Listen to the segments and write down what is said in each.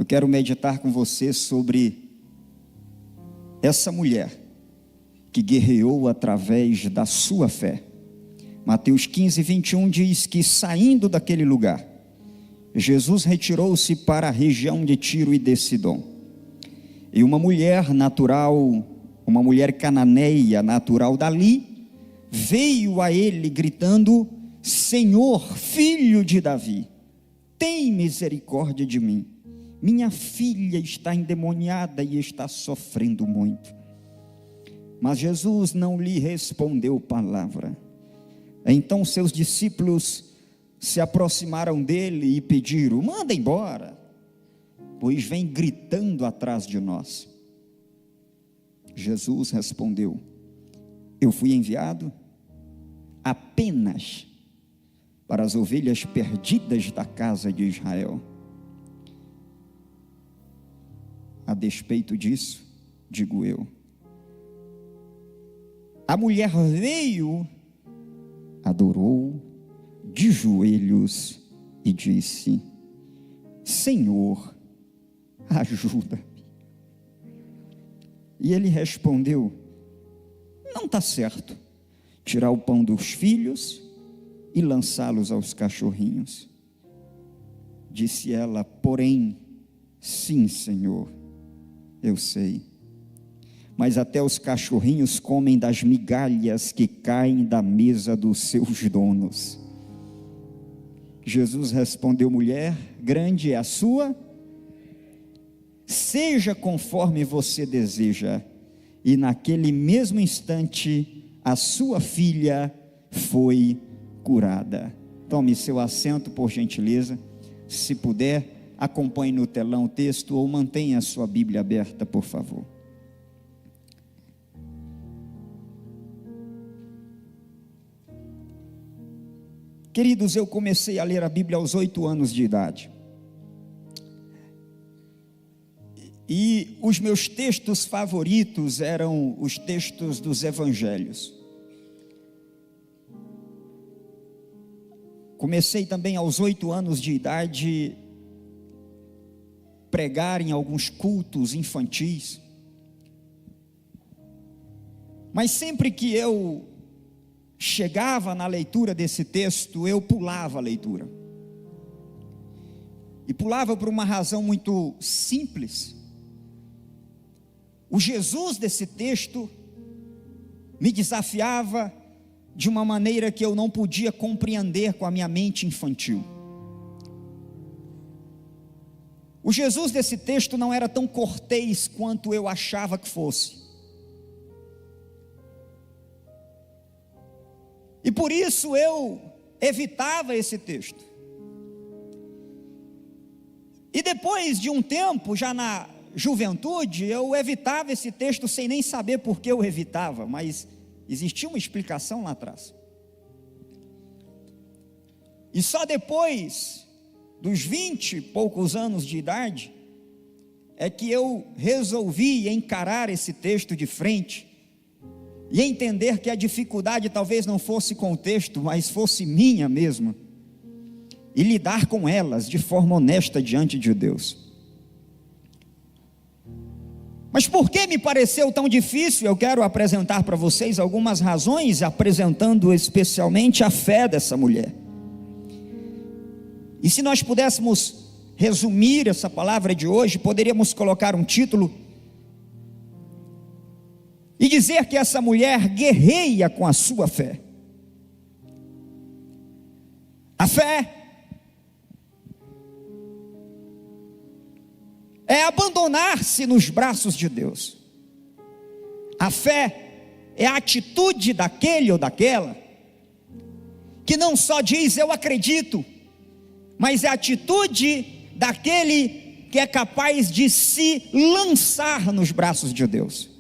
Eu quero meditar com você sobre essa mulher que guerreou através da sua fé. Mateus 15, 21 diz que, saindo daquele lugar, Jesus retirou-se para a região de Tiro e de Sidom. E uma mulher natural, uma mulher cananeia natural dali, veio a ele gritando: Senhor, filho de Davi, tem misericórdia de mim. Minha filha está endemoniada e está sofrendo muito. Mas Jesus não lhe respondeu palavra. Então seus discípulos se aproximaram dele e pediram: manda embora, pois vem gritando atrás de nós. Jesus respondeu: eu fui enviado apenas para as ovelhas perdidas da casa de Israel. A despeito disso, digo eu, a mulher veio, adorou de joelhos e disse: Senhor, ajuda-me. E ele respondeu: não está certo tirar o pão dos filhos e lançá-los aos cachorrinhos. Disse ela, porém, sim, Senhor, eu sei, mas até os cachorrinhos comem das migalhas que caem da mesa dos seus donos. Jesus respondeu: mulher, grande é a sua, seja conforme você deseja. E naquele mesmo instante, a sua filha foi curada. Tome seu assento, por gentileza. Se puder, acompanhe no telão o texto ou mantenha a sua Bíblia aberta, por favor. Queridos, eu comecei a ler a Bíblia aos 8 anos de idade. E os meus textos favoritos eram os textos dos evangelhos. Comecei também aos 8 anos de idade pregar em alguns cultos infantis. Mas sempre que eu chegava na leitura desse texto, eu pulava a leitura. E pulava por uma razão muito simples. O Jesus desse texto me desafiava de uma maneira que eu não podia compreender com a minha mente infantil. O Jesus desse texto não era tão cortês quanto eu achava que fosse. E por isso eu evitava esse texto. E depois de um tempo, já na juventude, eu evitava esse texto sem nem saber por que eu evitava, mas existia uma explicação lá atrás. E só depois dos 20 e poucos anos de idade, é que eu resolvi encarar esse texto de frente, e entender que a dificuldade talvez não fosse com o texto, mas fosse minha mesma, e lidar com elas de forma honesta diante de Deus. Mas por que me pareceu tão difícil? Eu quero apresentar para vocês algumas razões, apresentando especialmente a fé dessa mulher. E se nós pudéssemos resumir essa palavra de hoje, poderíamos colocar um título e dizer que essa mulher guerreia com a sua fé. A fé é abandonar-se nos braços de Deus. A fé é a atitude daquele ou daquela que não só diz eu acredito, mas é a atitude daquele que é capaz de se lançar nos braços de Deus.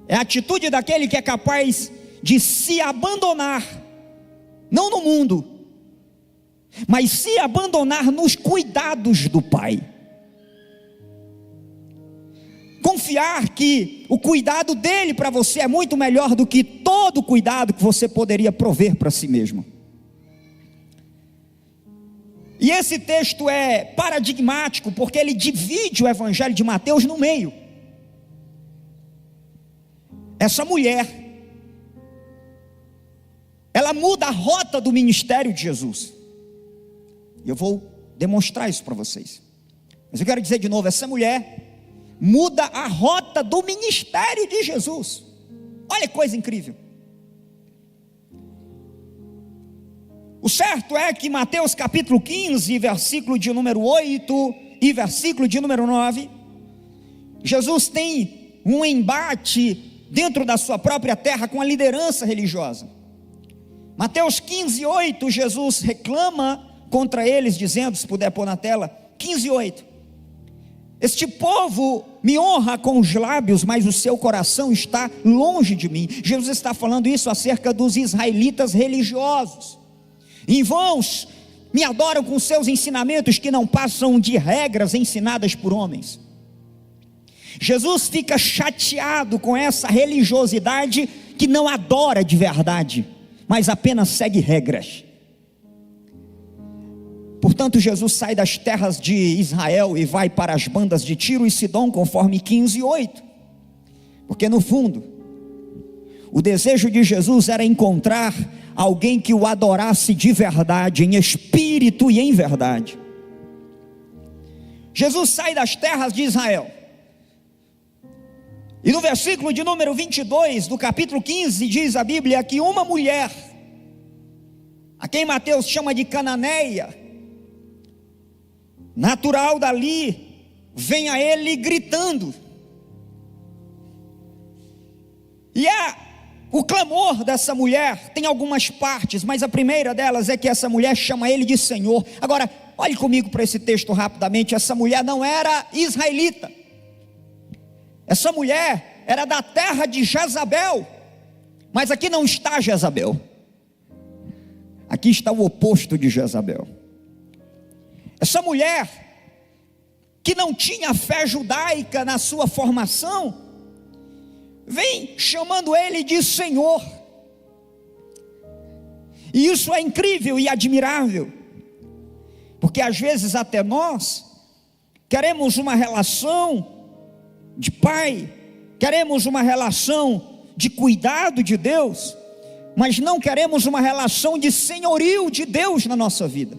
É a atitude daquele que é capaz de se abandonar, não no mundo, mas se abandonar nos cuidados do Pai. Confiar que o cuidado dele para você é muito melhor do que todo o cuidado que você poderia prover para si mesmo. E E esse texto é paradigmático, porque ele divide o evangelho de Mateus no meio. Essa mulher, ela muda a rota do ministério de Jesus. E eu vou demonstrar isso para vocês. Mas eu quero dizer de novo, essa mulher muda a rota do ministério de Jesus. Olha que coisa incrível. O certo é que Mateus capítulo 15, versículo de número 8 e versículo de número 9, Jesus tem um embate dentro da sua própria terra com a liderança religiosa. Mateus 15, 8, Jesus reclama contra eles, dizendo, se puder pôr na tela, 15, 8. Este povo me honra com os lábios, mas o seu coração está longe de mim. Jesus está falando isso acerca dos israelitas religiosos. Em vãos me adoram com seus ensinamentos que não passam de regras ensinadas por homens. Jesus fica chateado com essa religiosidade que não adora de verdade, mas apenas segue regras. Portanto, Jesus sai das terras de Israel e vai para as bandas de Tiro e Sidom, conforme 15, 8. Porque no fundo, o desejo de Jesus era encontrar alguém que o adorasse de verdade, em espírito e em verdade. Jesus sai das terras de Israel. E no versículo de número 22 do capítulo 15, diz a Bíblia que uma mulher, a quem Mateus chama de cananeia, natural dali, vem a ele gritando. E o clamor dessa mulher tem algumas partes, mas a primeira delas é que essa mulher chama ele de Senhor. Agora, olhe comigo para esse texto rapidamente. Essa mulher não era israelita. Essa mulher era da terra de Jezabel. Mas aqui não está Jezabel. Aqui está o oposto de Jezabel. Essa mulher, que não tinha fé judaica na sua formação, vem chamando ele de Senhor. E isso é incrível e admirável, porque às vezes até nós queremos uma relação de pai, queremos uma relação de cuidado de Deus, mas não queremos uma relação de senhorio de Deus na nossa vida.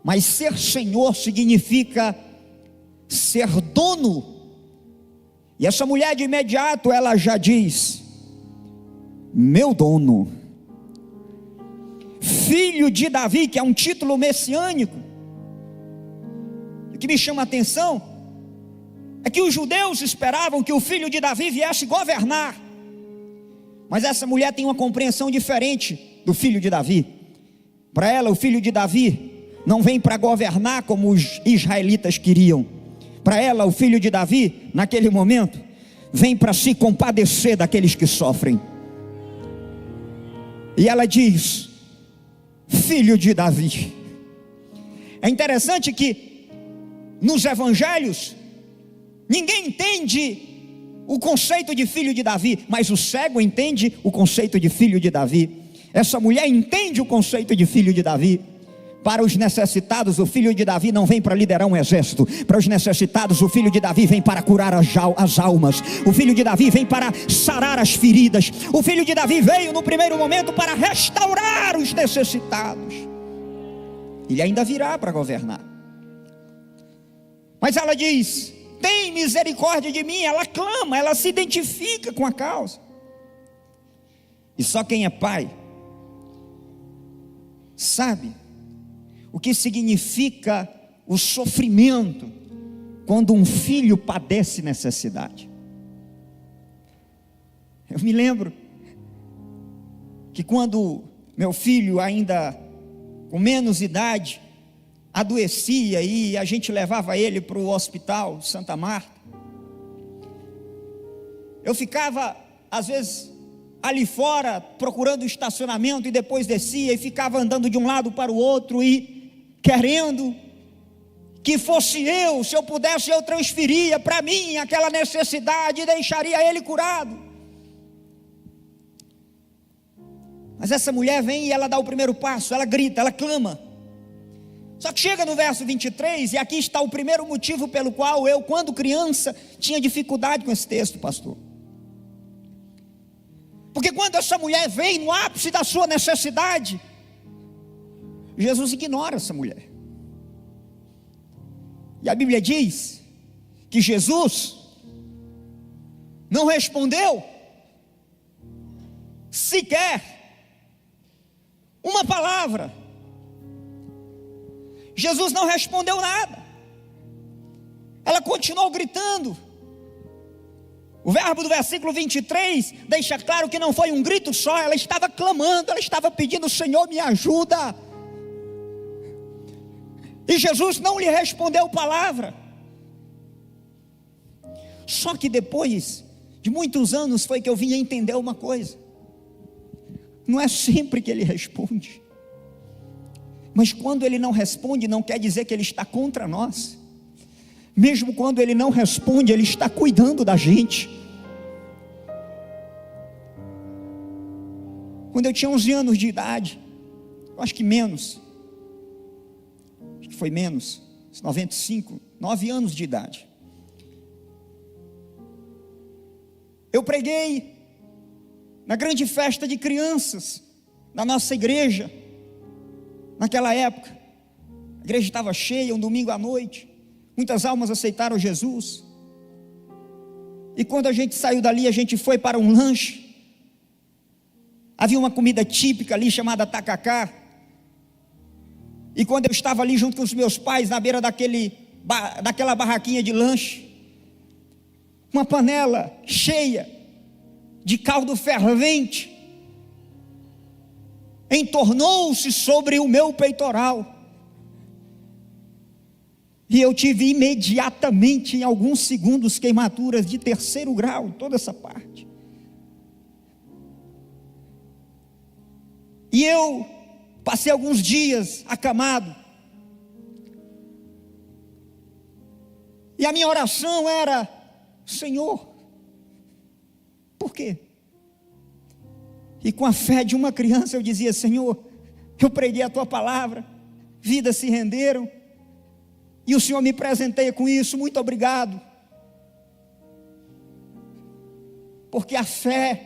Mas ser Senhor significa ser dono. E essa mulher de imediato ela já diz: meu dono, filho de Davi, que é um título messiânico. O que me chama a atenção é que os judeus esperavam que o filho de Davi viesse governar, mas essa mulher tem uma compreensão diferente do filho de Davi. Para ela, o filho de Davi não vem para governar como os israelitas queriam. Para ela, o filho de Davi, naquele momento, vem para se compadecer daqueles que sofrem. E ela diz: filho de Davi. É interessante que nos evangelhos ninguém entende o conceito de filho de Davi, mas o cego entende o conceito de filho de Davi. Essa mulher entende o conceito de filho de Davi. Para os necessitados, o filho de Davi não vem para liderar um exército. Para os necessitados, o filho de Davi vem para curar as almas. O filho de Davi vem para sarar as feridas. O filho de Davi veio no primeiro momento para restaurar os necessitados. Ele ainda virá para governar. Mas ela diz: tem misericórdia de mim. Ela clama, ela se identifica com a causa. E só quem é pai sabe o que significa o sofrimento quando um filho padece necessidade. Eu me lembro que quando meu filho, ainda com menos idade, adoecia e a gente levava ele para o hospital Santa Marta, eu ficava às vezes ali fora procurando estacionamento e depois descia e ficava andando de um lado para o outro e querendo que fosse eu, se eu pudesse eu transferia para mim aquela necessidade e deixaria ele curado. Mas essa mulher vem e ela dá o primeiro passo, ela grita, ela clama. Só que chega no verso 23, e aqui está o primeiro motivo pelo qual eu, quando criança, tinha dificuldade com esse texto, pastor. Porque quando essa mulher vem no ápice da sua necessidade, Jesus ignora essa mulher. E a Bíblia diz que Jesus não respondeu sequer uma palavra. Jesus não respondeu nada. Ela continuou gritando. O verbo do versículo 23 deixa claro que não foi um grito só, ela estava clamando, ela estava pedindo: Senhor, me ajuda. E Jesus não lhe respondeu palavra. Só que depois de muitos anos foi que eu vim a entender uma coisa: não é sempre que ele responde. Mas quando ele não responde, não quer dizer que ele está contra nós. Mesmo quando ele não responde, ele está cuidando da gente. Quando eu tinha 11 anos de idade, eu acho que menos, acho que foi menos, 95, 9 anos de idade, eu preguei na grande festa de crianças da nossa igreja. Naquela época, a igreja estava cheia, um domingo à noite, muitas almas aceitaram Jesus. E quando a gente saiu dali, a gente foi para um lanche. Havia uma comida típica ali chamada tacacá. E quando eu estava ali junto com os meus pais, na beira daquela barraquinha de lanche, uma panela cheia de caldo fervente entornou-se sobre o meu peitoral, e eu tive imediatamente, em alguns segundos, queimaduras de 3º grau em toda essa parte. E eu passei alguns dias acamado, e a minha oração era: Senhor, por quê? E com a fé de uma criança eu dizia: Senhor, eu preguei a tua palavra, vidas se renderam, e o Senhor me presenteia com isso, muito obrigado. Porque a fé,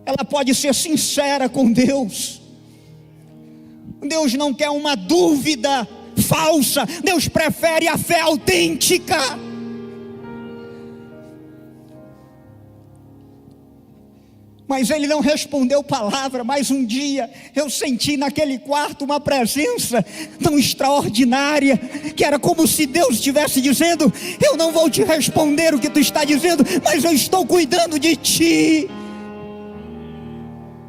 ela pode ser sincera com Deus. Deus não quer uma dúvida falsa, Deus prefere a fé autêntica. Mas ele não respondeu palavra. Mas um dia eu senti naquele quarto uma presença tão extraordinária, que era como se Deus estivesse dizendo: eu não vou te responder o que tu está dizendo, mas eu estou cuidando de ti.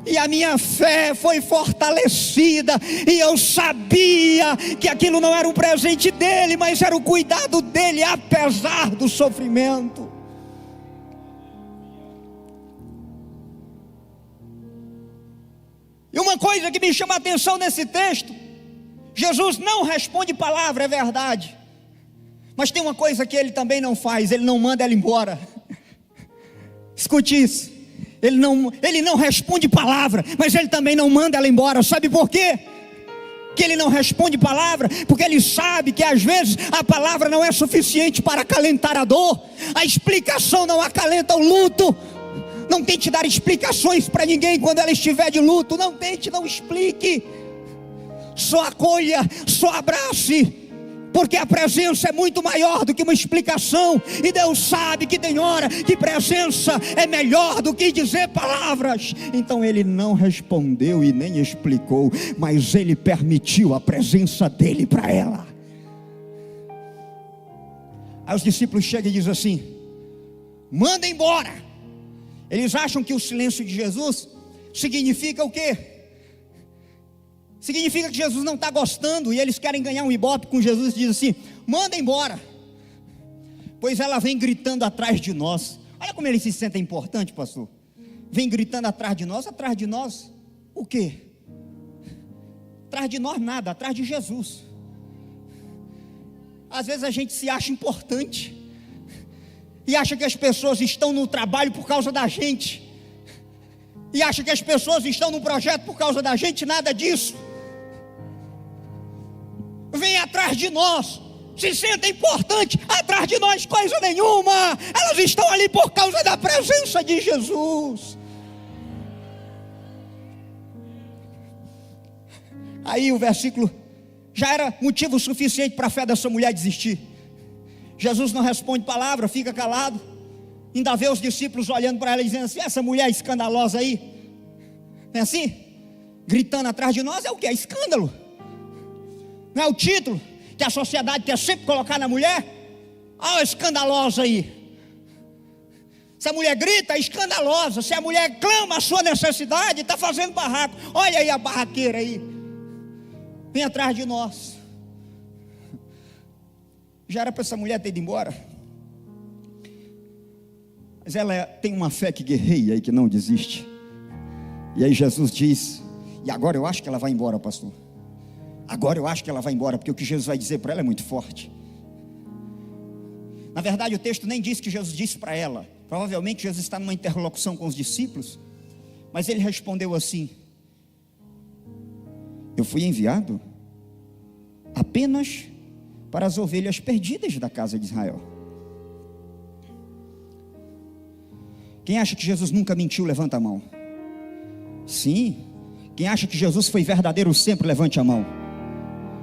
E a minha fé foi fortalecida, e eu sabia que aquilo não era um presente dele, mas era o cuidado dele, apesar do sofrimento. E uma coisa que me chama a atenção nesse texto: Jesus não responde palavra, é verdade, mas tem uma coisa que ele também não faz: ele não manda ela embora. Escute isso: ele não responde palavra, mas ele também não manda ela embora. Sabe por quê que ele não responde palavra? Porque ele sabe que às vezes a palavra não é suficiente para acalentar a dor, a explicação não acalenta o luto. Não tente dar explicações para ninguém quando ela estiver de luto. Não tente, não explique. Só acolha, só abrace. Porque a presença é muito maior do que uma explicação. E Deus sabe que tem hora que presença é melhor do que dizer palavras. Então ele não respondeu e nem explicou, mas ele permitiu a presença dele para ela. Aí os discípulos chegam e dizem assim: manda embora. Eles acham que o silêncio de Jesus significa o quê? Significa que Jesus não está gostando, e eles querem ganhar um ibope com Jesus. E diz assim: manda embora, pois ela vem gritando atrás de nós. Olha como eles se sentem importante, pastor. Vem gritando atrás de nós o quê? Atrás de nós nada, atrás de Jesus. Às vezes a gente se acha importante e acha que as pessoas estão no trabalho por causa da gente. e acha que as pessoas estão no projeto por causa da gente, nada disso. Vem atrás de nós, se sentem importantes, atrás de nós coisa nenhuma, elas estão ali por causa da presença de Jesus. Aí o versículo já era motivo suficiente para a fé dessa mulher desistir. Jesus não responde palavra, fica calado, ainda vê os discípulos olhando para ela e dizendo assim: essa mulher escandalosa aí, não é assim? Gritando atrás de nós, é o que? É escândalo. Não é o título que a sociedade quer sempre colocar na mulher? Olha a escandalosa aí. Se a mulher grita, é escandalosa. Se a mulher clama a sua necessidade, está fazendo barraco. Olha aí a barraqueira aí, vem atrás de nós. Já era para essa mulher ter ido embora, mas ela tem uma fé que guerreia e que não desiste. E aí Jesus diz: e agora eu acho que ela vai embora, pastor. Agora eu acho que ela vai embora, porque o que Jesus vai dizer para ela é muito forte. Na verdade, o texto nem diz que Jesus disse para ela. Provavelmente Jesus está numa interlocução com os discípulos, mas ele respondeu assim: eu fui enviado apenas para as ovelhas perdidas da casa de Israel. Quem acha que Jesus nunca mentiu, levanta a mão. Sim. Quem acha que Jesus foi verdadeiro sempre, levante a mão.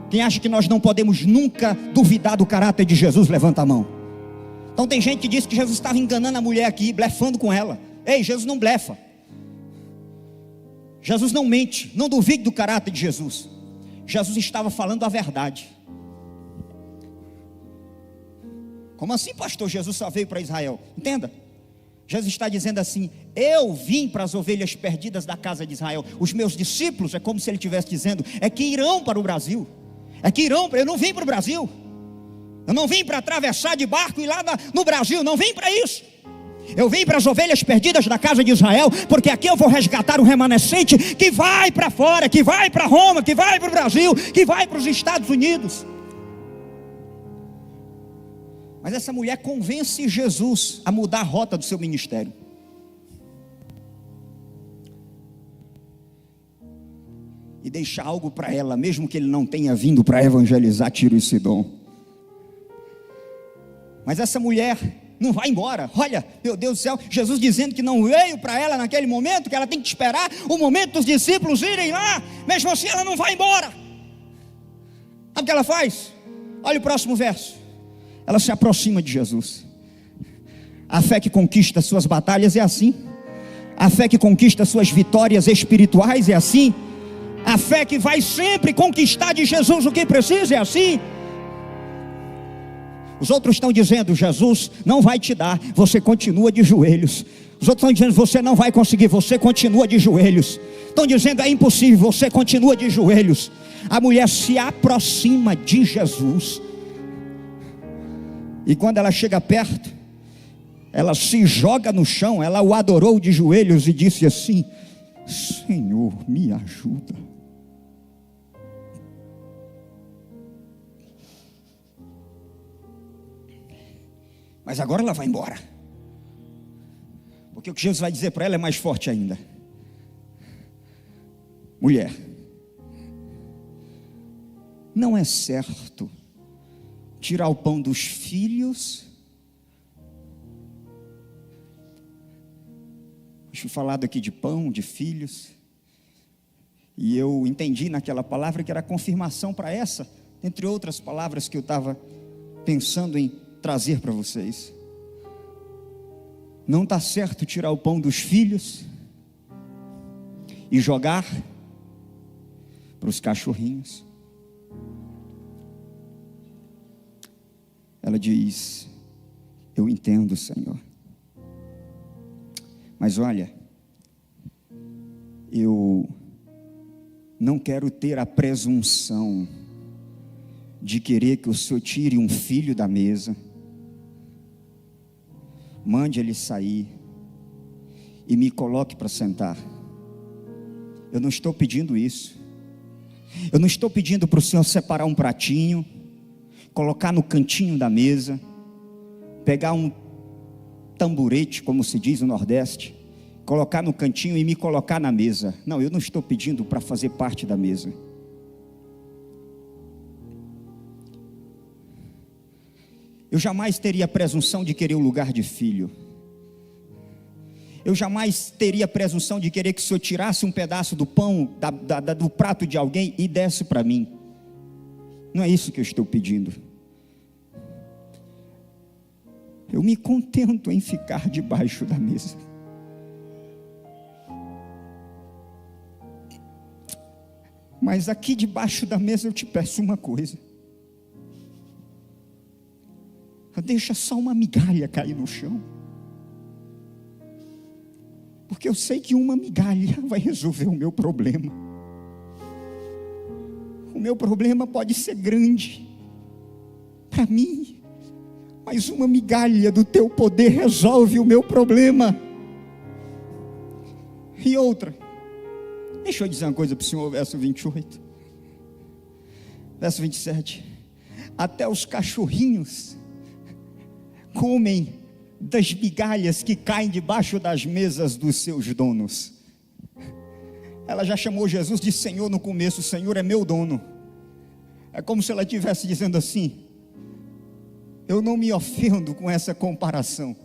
Quem acha que nós não podemos nunca duvidar do caráter de Jesus, levanta a mão. Então tem gente que diz que Jesus estava enganando a mulher aqui, blefando com ela. Ei, Jesus não blefa. Jesus não mente, não duvide do caráter de Jesus. Jesus estava falando a verdade. Como assim, pastor? Jesus só veio para Israel. Entenda, Jesus está dizendo assim: eu vim para as ovelhas perdidas da casa de Israel. Os meus discípulos, é como se ele estivesse dizendo, é que irão para o Brasil. É que irão, eu não vim para o Brasil. Eu não vim para atravessar de barco e ir lá no Brasil, não vim para isso. Eu vim para as ovelhas perdidas da casa de Israel, porque aqui eu vou resgatar o remanescente que vai para fora, que vai para Roma, que vai para o Brasil, que vai para os Estados Unidos. Mas essa mulher convence Jesus a mudar a rota do seu ministério. E deixar algo para ela, mesmo que ele não tenha vindo para evangelizar Tiro e Sidom. Mas essa mulher não vai embora. Olha, meu Deus do céu, Jesus dizendo que não veio para ela naquele momento, que ela tem que esperar o momento dos discípulos irem lá. Mesmo assim ela não vai embora. Sabe o que ela faz? Olha o próximo verso. Ela se aproxima de Jesus. A fé que conquista suas batalhas é assim. A fé que conquista suas vitórias espirituais é assim. A fé que vai sempre conquistar de Jesus o que precisa é assim. Os outros estão dizendo: Jesus não vai te dar, você continua de joelhos. Os outros estão dizendo: você não vai conseguir, você continua de joelhos. Estão dizendo: é impossível, você continua de joelhos. A mulher se aproxima de Jesus. E quando ela chega perto, ela se joga no chão, ela o adorou de joelhos e disse assim: Senhor, me ajuda. Mas agora ela vai embora, porque o que Jesus vai dizer para ela é mais forte ainda. Mulher, não é certo tirar o pão dos filhos. Fui falado aqui de pão, de filhos, e eu entendi naquela palavra que era confirmação para essa, entre outras palavras que eu estava pensando em trazer para vocês. Não está certo tirar o pão dos filhos e jogar para os cachorrinhos. Ela diz: eu entendo, Senhor, mas olha, eu não quero ter a presunção de querer que o Senhor tire um filho da mesa, mande ele sair e me coloque para sentar. Eu não estou pedindo isso. Eu não estou pedindo para o Senhor separar um pratinho, colocar no cantinho da mesa, pegar um tamborete, como se diz no Nordeste, colocar no cantinho e me colocar na mesa. Não, eu não estou pedindo para fazer parte da mesa. Eu jamais teria a presunção de querer o lugar de filho. Eu jamais teria a presunção de querer que o Senhor tirasse um pedaço do pão, do prato de alguém e desse para mim. Não é isso que eu estou pedindo. Eu me contento em ficar debaixo da mesa. Mas aqui debaixo da mesa eu te peço uma coisa. Deixa só uma migalha cair no chão. Porque eu sei que uma migalha vai resolver o meu problema. O meu problema pode ser grande para mim, mas uma migalha do teu poder resolve o meu problema. E outra, deixa eu dizer uma coisa para o senhor, verso 28, verso 27. Até os cachorrinhos comem das migalhas que caem debaixo das mesas dos seus donos. Ela já chamou Jesus de Senhor no começo. O Senhor é meu dono. É como se ela estivesse dizendo assim: eu não me ofendo com essa comparação.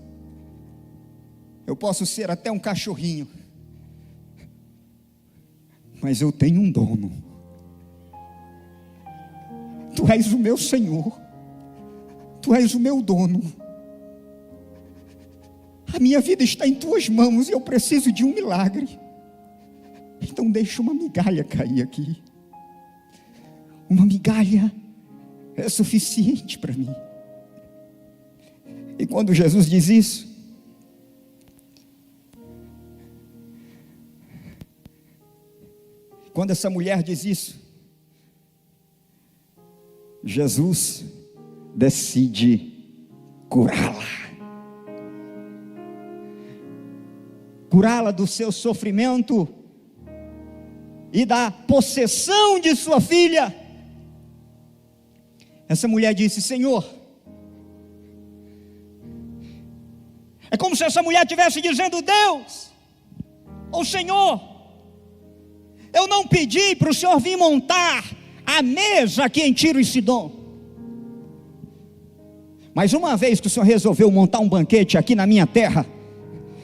Eu posso ser até um cachorrinho, mas eu tenho um dono. Tu és o meu Senhor. Tu és o meu dono. A minha vida está em tuas mãos e eu preciso de um milagre. Então deixa uma migalha cair aqui. Uma migalha é suficiente para mim. E quando Jesus diz isso, quando essa mulher diz isso, Jesus decide curá-la. Curá-la do seu sofrimento e da possessão de sua filha. Essa mulher disse: Senhor, é como se essa mulher estivesse dizendo: Deus, ou Senhor, eu não pedi para o Senhor vir montar a mesa aqui em Tiro e Sidom, mas uma vez que o Senhor resolveu montar um banquete aqui na minha terra,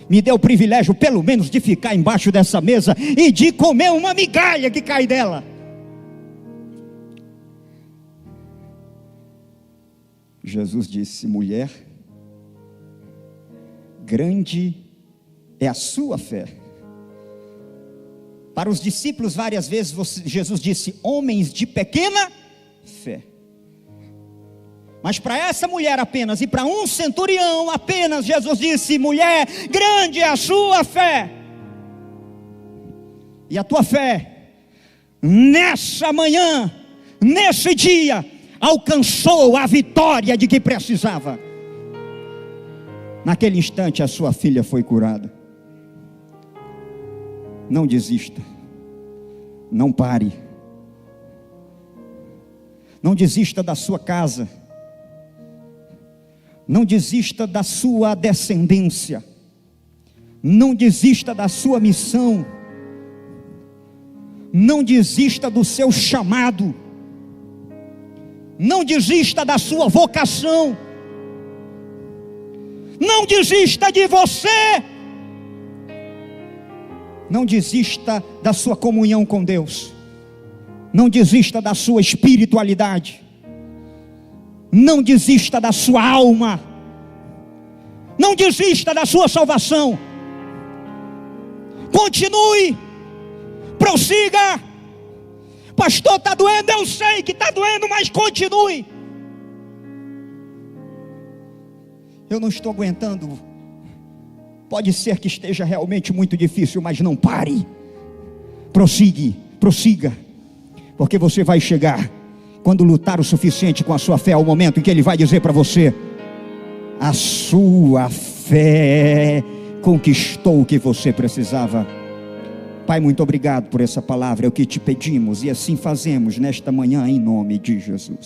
me deu o privilégio pelo menos de ficar embaixo dessa mesa e de comer uma migalha que cai dela. Jesus disse: mulher, grande é a sua fé. Para os discípulos várias vezes Jesus disse: homens de pequena fé. Mas para essa mulher apenas, e para um centurião apenas, Jesus disse: mulher, grande é a sua fé. E a tua fé, nessa manhã, nesse dia, alcançou a vitória de que precisava. Naquele instante a sua filha foi curada. Não desista. Não pare. Não desista da sua casa. Não desista da sua descendência. Não desista da sua missão. Não desista do seu chamado. Não desista da sua vocação. Não desista de você. Não desista da sua comunhão com Deus. Não desista da sua espiritualidade. Não desista da sua alma. Não desista da sua salvação. Continue. Prossiga. Pastor, está doendo, eu sei que está doendo, mas continue. Eu não estou aguentando. Pode ser que esteja realmente muito difícil, mas não pare. Prossiga. Porque você vai chegar, quando lutar o suficiente com a sua fé, ao momento em que Ele vai dizer para você: a sua fé conquistou o que você precisava. Pai, muito obrigado por essa palavra, é o que te pedimos, e assim fazemos nesta manhã, em nome de Jesus.